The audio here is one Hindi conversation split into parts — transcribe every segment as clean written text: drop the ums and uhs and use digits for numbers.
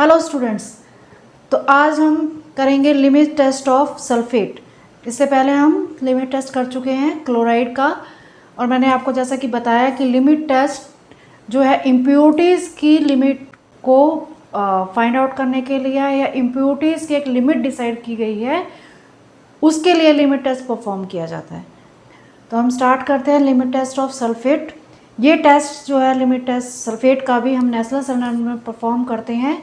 Hello students. तो आज हम करेंगे लिमिट टेस्ट ऑफ सल्फेट। इससे पहले हम लिमिट टेस्ट कर चुके हैं क्लोराइड का, और मैंने आपको जैसा कि बताया कि लिमिट टेस्ट जो है इम्प्योरिटीज़ की लिमिट को फाइंड आउट करने के लिए या इम्प्योरिटीज़ की एक लिमिट डिसाइड की गई है उसके लिए लिमिट टेस्ट परफॉर्म किया जाता है। तो हम स्टार्ट करते हैं लिमिट टेस्ट ऑफ सल्फेट। ये टेस्ट जो है लिमिट टेस्ट सल्फेट का भी हम नेशनल स्टैंडर्ड में परफॉर्म करते हैं,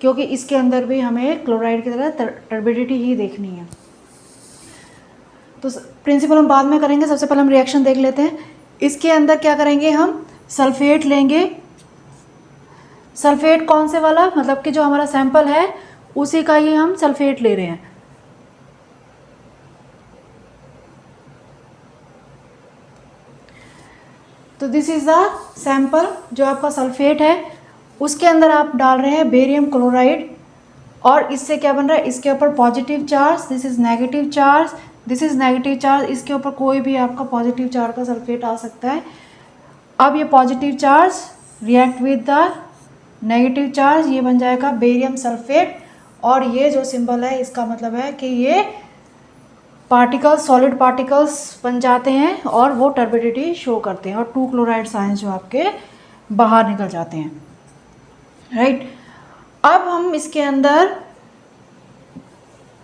क्योंकि इसके अंदर भी हमें क्लोराइड की तरह टर्बिडिटी ही देखनी है। तो प्रिंसिपल हम बाद में करेंगे, सबसे पहले हम रिएक्शन देख लेते हैं। इसके अंदर क्या करेंगे, हम सल्फेट लेंगे। सल्फेट कौन से वाला, मतलब कि जो हमारा सैंपल है उसी का ही हम सल्फेट ले रहे हैं। तो दिस इज़ द सैंपल जो आपका सल्फेट है, उसके अंदर आप डाल रहे हैं बेरियम क्लोराइड, और इससे क्या बन रहा है, इसके ऊपर positive charge, this is negative charge, this is negative charge, इसके ऊपर कोई भी आपका पॉजिटिव चार्ज का सल्फेट आ सकता है। अब ये positive charge react with the negative charge, ये बन जाएगा बेरियम सल्फेट, और ये जो सिंबल है इसका मतलब है कि ये पार्टिकल्स, सॉलिड पार्टिकल्स बन जाते हैं और वो टर्बिडिटी शो करते हैं, और 2 क्लोराइड आयंस जो आपके बाहर निकल जाते हैं, राइट। अब हम इसके अंदर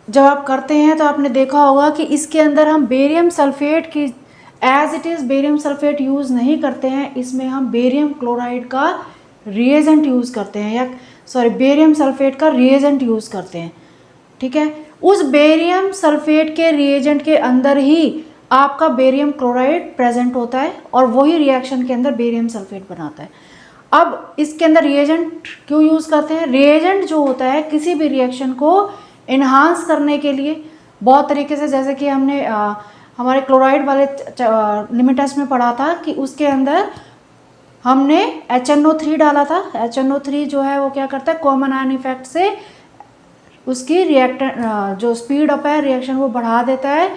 जब आप करते हैं तो आपने देखा होगा कि इसके अंदर हम बेरियम सल्फेट की as it is barium sulphate use नहीं करते हैं, इसमें हम बेरियम क्लोराइड का रिएजेंट यूज़ करते हैं, या सॉरी बेरियम सल्फेट का रिएजेंट यूज़ करते हैं, ठीक है। उस बेरियम सल्फेट के रिएजेंट के अंदर ही आपका बेरियम क्लोराइड प्रेजेंट होता है, और वही रिएक्शन के अंदर बेरियम सल्फेट बनाता है। अब इसके अंदर रिएजेंट क्यों यूज़ करते हैं, रिएजेंट जो होता है किसी भी रिएक्शन को इन्हांस करने के लिए बहुत तरीके से, जैसे कि हमने हमारे क्लोराइड वाले लिमिट टेस्ट में पढ़ा था कि उसके अंदर हमने HNO3 डाला था। HNO3 जो है वो क्या करता है, कॉमन आयन इफेक्ट से उसकी रिएक्टर जो स्पीड अप है रिएक्शन वो बढ़ा देता है,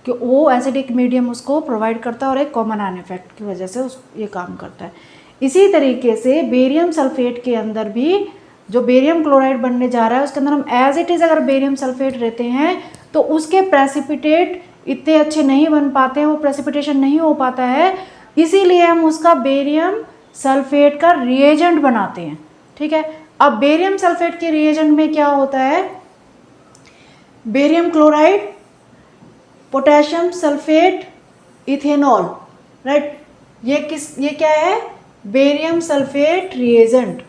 कि वो एसिडिक मीडियम उसको प्रोवाइड करता है, और एक कॉमन आयन इफेक्ट की वजह से ये काम करता है। इसी तरीके से बेरियम सल्फेट के अंदर भी जो बेरियम क्लोराइड बनने जा रहा है उसके अंदर हम एज इट इज़ अगर बेरियम सल्फेट रहते हैं तो उसके प्रेसिपिटेट इतने अच्छे नहीं बन पाते हैं, वो प्रेसिपिटेशन नहीं हो पाता है, इसीलिए हम उसका बेरियम सल्फेट का रिएजेंट बनाते हैं, ठीक है। अब बेरियम सल्फेट के रिएजेंट में क्या होता है, barium chloride, potassium sulphate, ethanol, right. ये क्या है, barium sulphate reagent,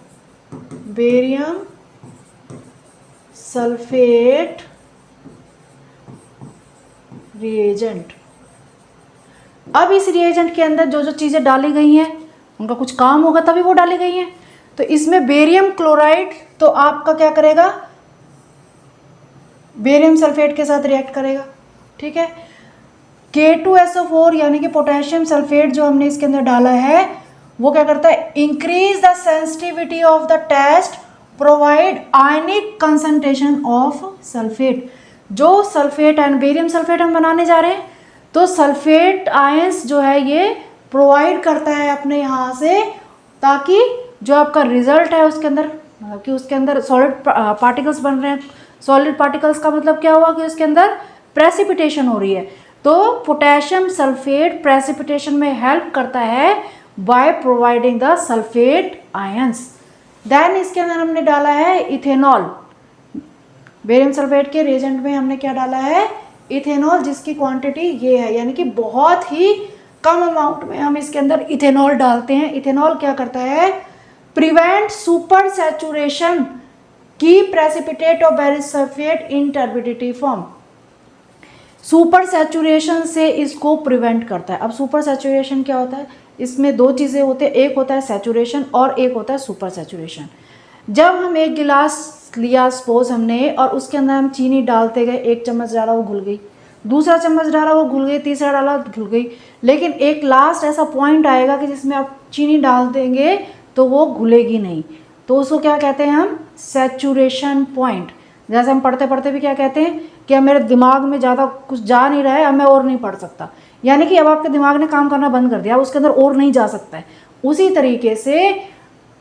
barium sulphate reagent. अब इस रिएजेंट के अंदर जो जो चीज़ें डाली गई हैं उनका कुछ काम होगा तभी वो डाली गई हैं। तो इसमें बेरियम क्लोराइड तो आपका क्या करेगा, बेरियम सल्फेट के साथ रिएक्ट करेगा, ठीक है। K2SO4 यानी कि पोटेशियम सल्फेट जो हमने इसके अंदर डाला है वो क्या करता है, increase the sensitivity of the test, provide ionic concentration of sulphate. जो सल्फेट एंड बेरियम सल्फेट हम बनाने जा रहे हैं तो सल्फेट आयंस जो है ये प्रोवाइड करता है अपने यहाँ से, ताकि जो आपका रिजल्ट है उसके अंदर, मतलब कि उसके अंदर सॉलिड पार्टिकल्स बन रहे हैं। सॉलिड पार्टिकल्स का मतलब क्या हुआ कि उसके अंदर प्रेसिपिटेशन हो रही है, तो पोटेशियम सल्फेट प्रेसिपिटेशन में हेल्प करता है by providing the sulphate ions. Then इसके अंदर हमने डाला है इथेनॉल, बेरियम सल्फेट के रिएजेंट में हमने क्या डाला है, इथेनॉल, जिसकी क्वांटिटी ये है, यानी कि बहुत ही कम अमाउंट में हम इसके अंदर इथेनॉल डालते हैं। इथेनॉल क्या करता है, प्रिवेंट सुपर सैचुरेशन की precipitate of barium sulphate in turbidity form. Super saturation से इसको प्रिवेंट करता है। अब सुपर सैचुरेशन क्या होता है, इसमें दो चीज़ें होते हैं, एक होता है सैचुरेशन और एक होता है सुपर सैचुरेशन। जब हम एक गिलास लिया सपोज हमने, और उसके अंदर हम चीनी डालते गए, 1 चम्मच डाला वो घुल गई, दूसरा चम्मच डाला वो घुल गई, तीसरा डाला घुल गई, लेकिन एक लास्ट ऐसा पॉइंट आएगा कि जिसमें आप चीनी डाल देंगे तो वो घुलेगी नहीं, तो उसको क्या कहते हैं हम, सैचुरेशन पॉइंट। जैसे हम पढ़ते पढ़ते भी क्या कहते हैं कि अब मेरे दिमाग में ज़्यादा कुछ जा नहीं रहा है, अब मैं और नहीं पढ़ सकता, यानी कि अब आपके दिमाग ने काम करना बंद कर दिया, उसके अंदर और नहीं जा सकता है। उसी तरीके से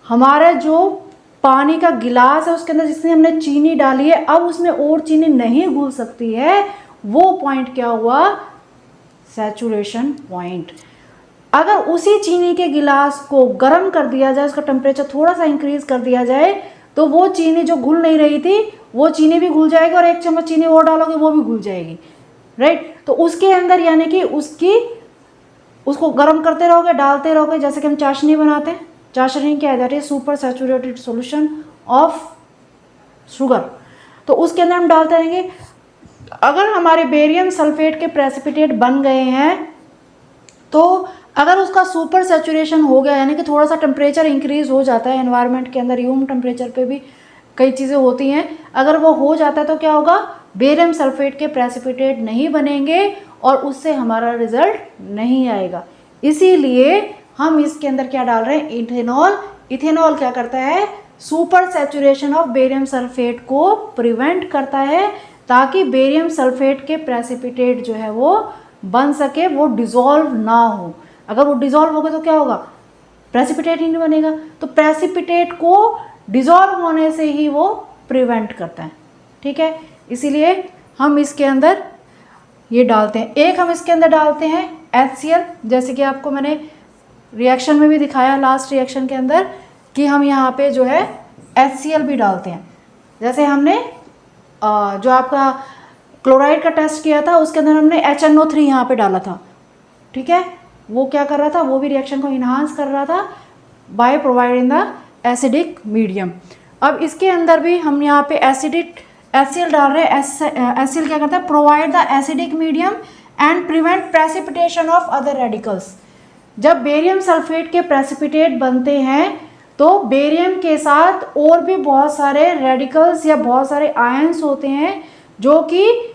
हमारा जो पानी का गिलास है, उसके अंदर जिसमें हमने चीनी डाली है, अब उसमें और चीनी नहीं घुल सकती है, वो पॉइंट क्या हुआ? Saturation point. अगर उसी चीनी के गिलास को गर्म कर दिया जाए, उसका टेम्परेचर थोड़ा सा इंक्रीज कर दिया जाए, तो वो चीनी जो घुल नहीं रही थी वो चीनी भी घुल जाएगी, और 1 चम्मच चीनी और डालोगे वो भी घुल जाएगी, राइट। तो उसके अंदर यानी कि उसको गर्म करते रहोगे, डालते रहोगे, जैसे कि हम चाशनी बनाते हैं। चाशनी क्या है? That is super saturated solution of sugar. तो उसके अंदर हम डालते रहेंगे। अगर हमारे बेरियम सल्फेट के प्रेसिपिटेट बन गए हैं, तो अगर उसका सुपर सैचुरेशन हो गया, यानी कि थोड़ा सा टेम्परेचर इंक्रीज हो जाता है, एनवायरनमेंट के अंदर रूम टेम्परेचर पे भी कई चीज़ें होती हैं, अगर वो हो जाता है तो क्या होगा? बेरियम सल्फेट के प्रेसिपिटेट नहीं बनेंगे और उससे हमारा रिजल्ट नहीं आएगा। इसीलिए हम इसके अंदर क्या डाल रहे हैं? इथेनॉल। इथेनॉल क्या करता है? Super saturation of barium sulphate को प्रिवेंट करता है, ताकि बेरियम सल्फेट के प्रेसिपिटेट जो है वो बन सके, वो डिजोल्व ना हो। अगर वो डिजोल्व होगा तो क्या होगा? प्रेसिपिटेट ही नहीं बनेगा। तो प्रेसिपिटेट को डिजोल्व होने से ही वो प्रिवेंट करता है, ठीक है। इसीलिए हम इसके अंदर ये डालते हैं। एक हम इसके अंदर डालते हैं HCl, जैसे कि आपको मैंने रिएक्शन में भी दिखाया, लास्ट रिएक्शन के अंदर, कि हम यहाँ पे जो है HCl भी डालते हैं। जैसे हमने जो आपका क्लोराइड का टेस्ट किया था, उसके अंदर हमने HNO3 यहाँ पे डाला था, ठीक है। वो क्या कर रहा था? वो भी रिएक्शन को इन्हांस कर रहा था bye providing the acidic medium. अब इसके अंदर भी हम यहाँ पे HCl डाल रहे हैं। HCl क्या करता है? Provide the acidic medium and prevent precipitation of other radicals. जब बेरियम सल्फेट के प्रेसिपिटेट बनते हैं, तो बेरियम के साथ और भी बहुत सारे रेडिकल्स या बहुत सारे आयंस होते हैं, जो कि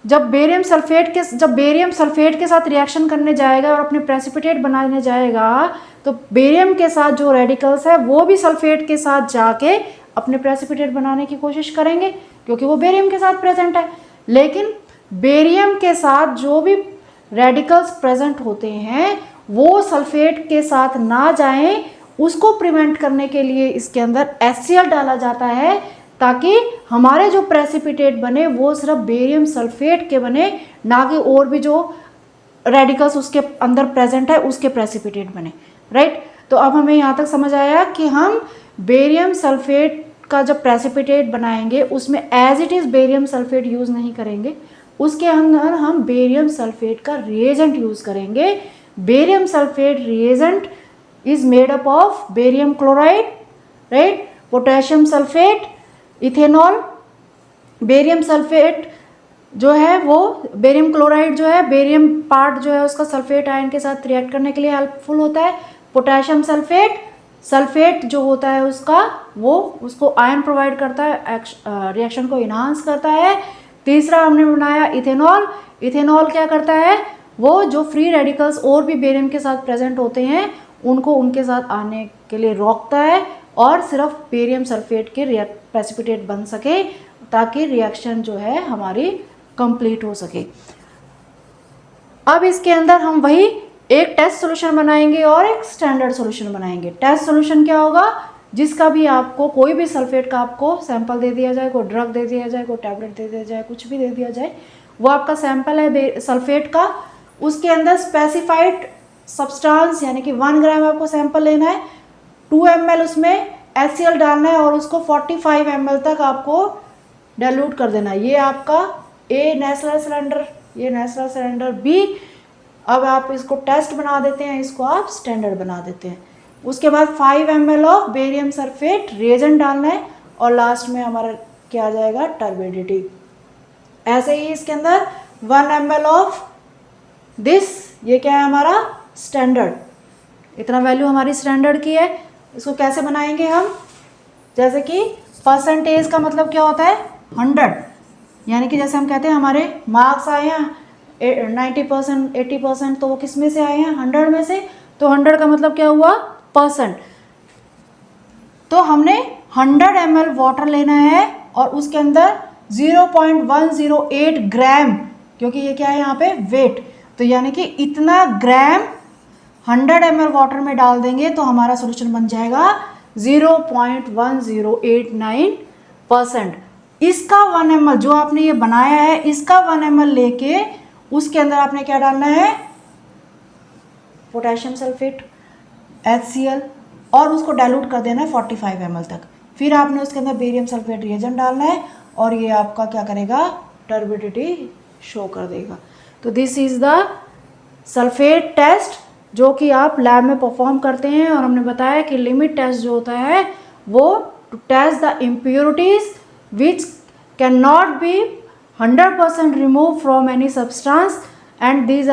जब बेरियम सल्फेट के साथ रिएक्शन करने जाएगा और अपने प्रेसिपिटेट बनाने जाएगा, तो बेरियम के साथ जो रेडिकल्स है वो भी सल्फेट के साथ जाके अपने प्रेसिपिटेट बनाने की कोशिश करेंगे, क्योंकि वो बेरियम के साथ प्रेजेंट है। लेकिन बेरियम के साथ जो भी रेडिकल्स प्रेजेंट होते हैं वो सल्फेट के साथ ना जाएं, उसको प्रिवेंट करने के लिए इसके अंदर HCl डाला जाता है, ताकि हमारे जो प्रेसिपिटेट बने वो सिर्फ बेरियम सल्फेट के बने, ना कि और भी जो रेडिकल्स उसके अंदर प्रेजेंट है उसके प्रेसिपिटेट बने, राइट। तो अब हमें यहाँ तक समझ आया कि हम बेरियम सल्फेट का जब प्रेसिपिटेट बनाएंगे उसमें as it is barium sulphate use नहीं करेंगे, उसके अंदर हम बेरियम सल्फेट का रिएजेंट यूज़ करेंगे। Barium sulphate reagent is made up of barium chloride, right, potassium sulphate, ethanol. Barium sulphate जो है वो बेरियम क्लोराइड जो है, बेरियम पार्ट जो है उसका सल्फेट आयन के साथ रिएक्ट करने के लिए हेल्पफुल होता है। पोटेशियम सल्फेट जो होता है उसका, वो उसको आयन प्रोवाइड करता है, रिएक्शन को इन्हांस करता है। तीसरा हमने बनाया इथेनॉल। इथेनॉल क्या करता है? वो जो फ्री रेडिकल्स और भी बेरियम के साथ प्रेजेंट होते हैं उनको उनके साथ आने के लिए रोकता है, और सिर्फ बेरियम सल्फेट के प्रेसिपिटेट बन सके, ताकि रिएक्शन जो है हमारी कंप्लीट हो सके। अब इसके अंदर हम वही एक टेस्ट सॉल्यूशन बनाएंगे और एक स्टैंडर्ड सॉल्यूशन बनाएंगे। टेस्ट सॉल्यूशन क्या होगा? जिसका भी आपको कोई भी सल्फेट का आपको सैंपल दे दिया जाए, कोई ड्रग दे दिया जाए, कोई टैबलेट दे दिया जाए, कुछ भी दे दिया जाए, वो आपका सैंपल है सल्फेट का। उसके अंदर स्पेसिफाइड सब्सटेंस यानी कि 1 ग्राम आपको सैंपल लेना है, 2 ml उसमें HCl डालना है और उसको 45 ml तक आपको डाइल्यूट कर देना है। ये आपका A नेचुरल सिलेंडर, ये नेचुरल सिलेंडर B। अब आप इसको टेस्ट बना देते हैं, इसको आप स्टैंडर्ड बना देते हैं। उसके बाद 5 ml of barium sulphate reagent डालना है, और लास्ट में हमारा क्या आ जाएगा? टर्बिडिटी। ऐसे ही इसके अंदर 1 ml ऑफ दिस, ये क्या है हमारा? स्टैंडर्ड। इतना वैल्यू हमारी स्टैंडर्ड की है। इसको कैसे बनाएंगे हम? जैसे कि परसेंटेज का मतलब क्या होता है? 100, यानी कि जैसे हम कहते हैं हमारे मार्क्स आए हैं 90%, 80%, तो वो किस में से आए हैं? 100 में से। तो 100 का मतलब क्या हुआ? परसेंट। तो हमने 100 ml वाटर लेना है और उसके अंदर 0.108 ग्राम, क्योंकि ये क्या है यहाँ पे? वेट। तो यानी कि इतना ग्राम 100 ml वाटर में डाल देंगे तो हमारा सोल्यूशन बन जाएगा 0.1089%। इसका 1 ml जो आपने ये बनाया है, इसका 1 ml लेके उसके अंदर आपने क्या डालना है, पोटेशियम सल्फेट HCl, और उसको डाइल्यूट कर देना है 45 ml तक। फिर आपने उसके अंदर बेरियम सल्फेट रिएजेंट डालना है और ये आपका क्या करेगा, टर्बिडिटी शो कर देगा। तो this is the sulphate test जो कि आप लैब में परफॉर्म करते हैं। और हमने बताया कि लिमिट टेस्ट जो होता है वो to test the impurities which can not be 100% remove from any substance and these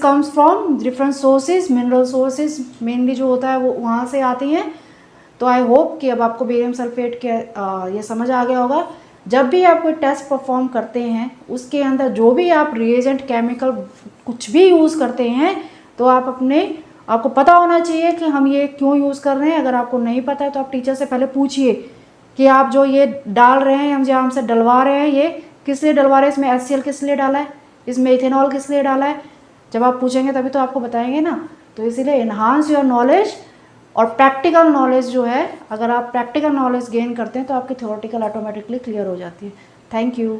comes from different sources, mineral sources mainly जो होता है वो वहाँ से आती हैं। तो आई होप कि अब आपको बेरियम सल्फेट के ये समझ आ गया होगा। जब भी आप कोई टेस्ट परफॉर्म करते हैं उसके अंदर जो भी आप रिएजेंट केमिकल कुछ भी यूज़ करते हैं तो आपको पता होना चाहिए कि हम ये क्यों यूज़ कर रहे हैं। अगर आपको नहीं पता है तो आप टीचर से पहले पूछिए कि आप जो ये डाल रहे हैं, हम जो हमसे डलवा रहे हैं, ये किस लिए डलवा रहे हैं, इसमें HCl किस लिए डाला है, इसमें इथेनॉल किस लिए डाला है। जब आप पूछेंगे तभी तो आपको बताएंगे ना। तो इसीलिए इन्हांस योर नॉलेज। और प्रैक्टिकल नॉलेज जो है, अगर आप प्रैक्टिकल नॉलेज गेन करते हैं तो आपकी थ्योरेटिकल ऑटोमेटिकली क्लियर हो जाती है। Thank you.